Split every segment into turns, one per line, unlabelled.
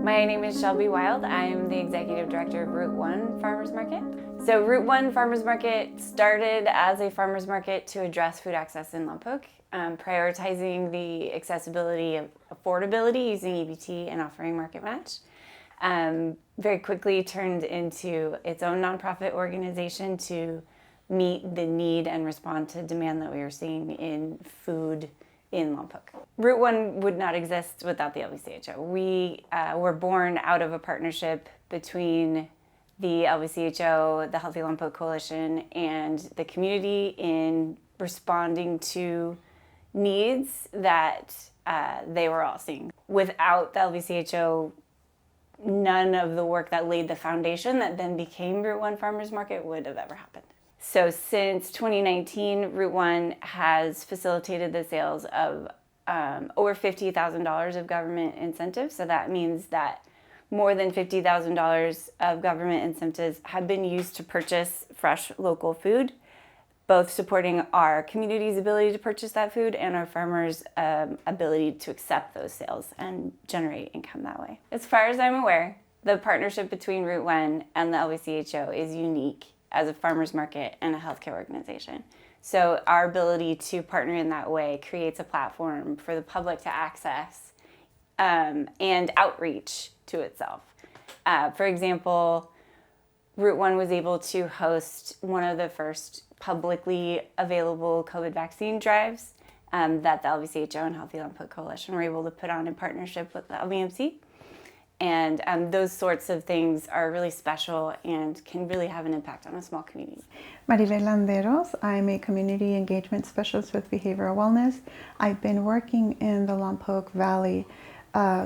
My name is Shelby Wild. I'm the Executive Director of Route 1 Farmers Market. So Route 1 Farmers Market started as a farmers market to address food access in Lompoc, prioritizing the accessibility and affordability using EBT and offering market match. Very quickly turned into its own nonprofit organization to meet the need and respond to demand that we were seeing in food in Lompoc. Route 1 would not exist without the LVCHO. We were born out of a partnership between the LVCHO, the Healthy Lompoc Coalition, and the community in responding to needs that they were all seeing. Without the LVCHO, none of the work that laid the foundation that then became Route 1 Farmers Market would have ever happened. So since 2019, Route 1 has facilitated the sales of over $50,000 of government incentives. So that means that more than $50,000 of government incentives have been used to purchase fresh local food, both supporting our community's ability to purchase that food and our farmers' ability to accept those sales and generate income that way. As far as I'm aware, the partnership between Route 1 and the LVCHO is unique as a farmers market and a healthcare organization. So our ability to partner in that way creates a platform for the public to access and outreach to itself. For example, Route 1 was able to host one of the first publicly available COVID vaccine drives that the LVCHO and Healthy Lompoc Coalition were able to put on in partnership with the LVMC. And those sorts of things are really special and can really have an impact on a small community.
Maribel, Landeros. I'm a community engagement specialist with behavioral wellness. I've been working in the Lompoc Valley,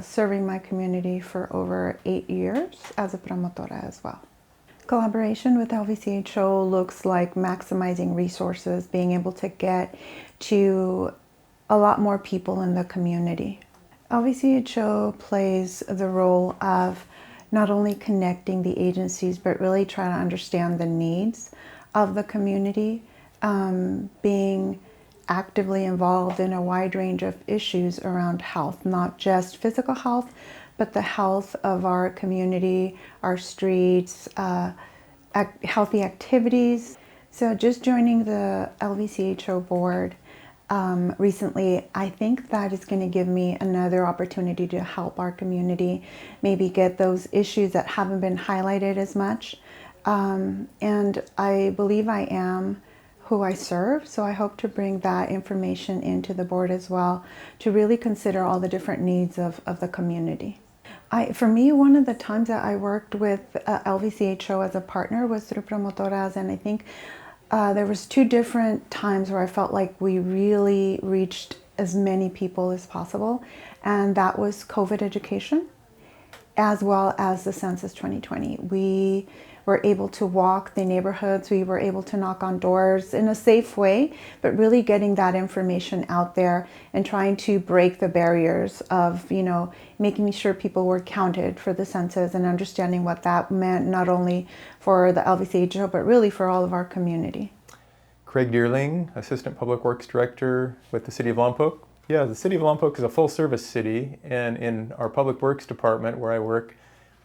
serving my community for over 8 years as a promotora as well. Collaboration with LVCHO looks like maximizing resources, being able to get to a lot more people in the community. LVCHO plays the role of not only connecting the agencies, but really trying to understand the needs of the community, being actively involved in a wide range of issues around health, not just physical health, but the health of our community, our streets, healthy activities. So just joining the LVCHO board recently, I think that is going to give me another opportunity to help our community, maybe get those issues that haven't been highlighted as much. And I believe I am who I serve, so I hope to bring that information into the board as well to really consider all the different needs of the community. For me, one of the times that I worked with LVCHO as a partner was through promotoras, and I think there was 2 different times where I felt like we really reached as many people as possible, and that was COVID education as well as the Census 2020. We were able to walk the neighborhoods, we were able to knock on doors in a safe way, but really getting that information out there and trying to break the barriers of, making sure people were counted for the census and understanding what that meant, not only for the LVCHO, but really for all of our community.
Craig Dierling, Assistant Public Works Director with the City of Lompoc. Yeah, the City of Lompoc is a full-service city, and in our Public Works Department where I work,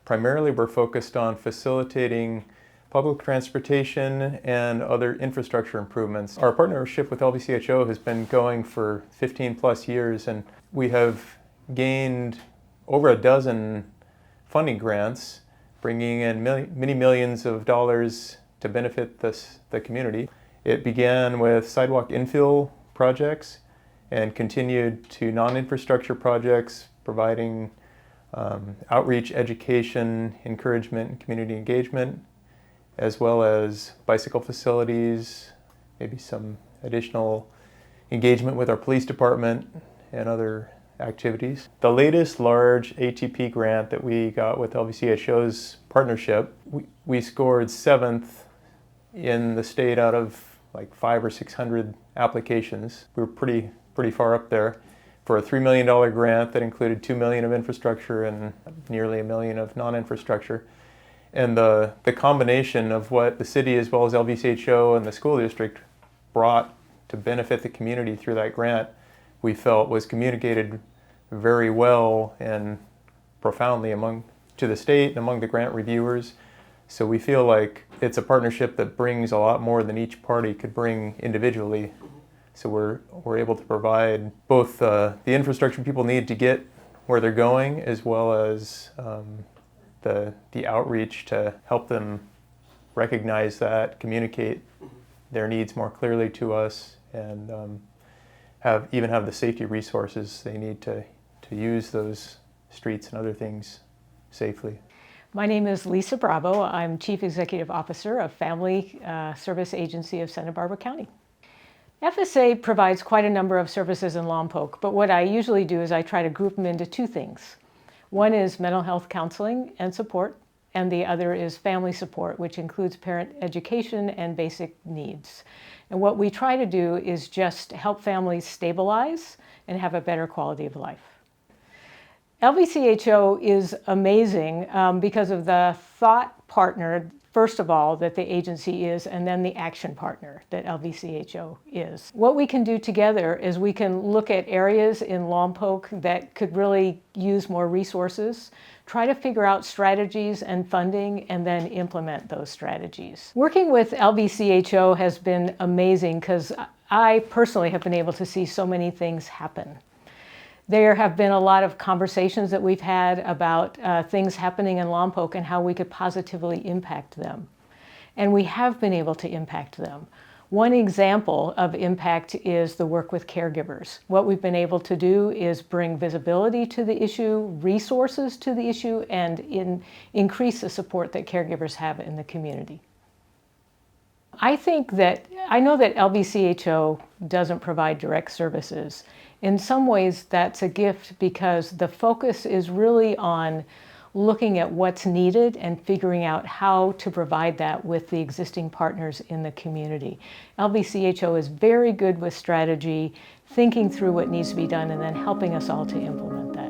primarily we're focused on facilitating public transportation and other infrastructure improvements. Our partnership with LVCHO has been going for 15 plus years, and we have gained over a dozen funding grants, bringing in many millions of dollars to benefit the community. It began with sidewalk infill projects and continued to non-infrastructure projects, providing outreach, education, encouragement, and community engagement, as well as bicycle facilities, maybe some additional engagement with our police department and other activities. The latest large ATP grant that we got with LVCHO's partnership, we scored 7th in the state out of like 500 or 600 applications. We were pretty far up there for a $3 million grant that included $2 million of infrastructure and nearly $1 million of non-infrastructure. And the combination of what the city as well as LVCHO and the school district brought to benefit the community through that grant, we felt was communicated very well and profoundly to the state and among the grant reviewers. So we feel like it's a partnership that brings a lot more than each party could bring individually. So we're able to provide both the infrastructure people need to get where they're going, as well as the outreach to help them recognize that, communicate their needs more clearly to us, and have the safety resources they need to use those streets and other things safely.
My name is Lisa Brabo. I'm Chief Executive Officer of Family Service Agency of Santa Barbara County. FSA provides quite a number of services in Lompoc, but what I usually do is I try to group them into two things. One is mental health counseling and support, and the other is family support, which includes parent education and basic needs. And what we try to do is just help families stabilize and have a better quality of life. LVCHO is amazing because of the thought partner, first of all, that the agency is, and then the action partner that LVCHO is. What we can do together is we can look at areas in Lompoc that could really use more resources, try to figure out strategies and funding, and then implement those strategies. Working with LVCHO has been amazing because I personally have been able to see so many things happen. There have been a lot of conversations that we've had about things happening in Lompoc and how we could positively impact them. And we have been able to impact them. One example of impact is the work with caregivers. What we've been able to do is bring visibility to the issue, resources to the issue, and increase the support that caregivers have in the community. I know that LVCHO doesn't provide direct services. In some ways, that's a gift because the focus is really on looking at what's needed and figuring out how to provide that with the existing partners in the community. LVCHO is very good with strategy, thinking through what needs to be done, and then helping us all to implement that.